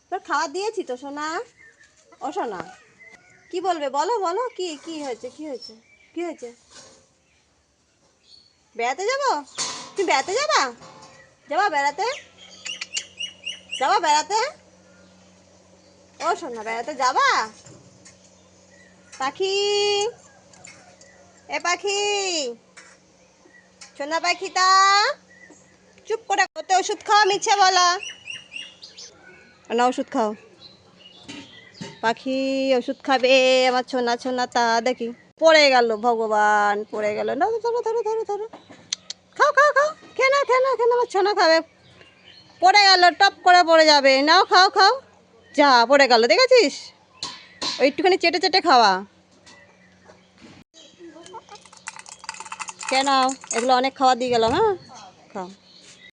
তোর খাওয়া দিয়েছি তো সোনা। ও সোনা কি বলবে বলো বলো, কি কি হয়েছে, কি হয়েছে, কি হয়েছে? বেড়াতে যাবো? তুমি বেড়াতে যাবা? যাবা বেড়াতে? যাবা বেড়াতে? ও সোনা বেড়াতে যাবা? পাখি, এ পাখি, সোনা পাখিটা চুপ করে ওতে ওষুধ খাওয়া মিছে বলা না। ওষুধ খাও পাখি, ওষুধ খাবে আমার ছোনা ছোনা। তা দেখি পড়ে গেল, ভগবান পড়ে গেল। না ধরো ধরো ধরো ধরো, খাও খাও খাও, খেয়ে নাও খেয়ে নাও খেয়ে নাও, আমার ছোনা খাবে। পড়ে গেল, টপ করে পড়ে যাবে। নাও খাও খাও, যা পড়ে গেল দেখেছিস? ওই একটুখানি চেটে চেটে খাওয়া। খেয়ে নাও, এগুলো অনেক খাওয়া দিয়ে গেলাম। হ্যাঁ খাও।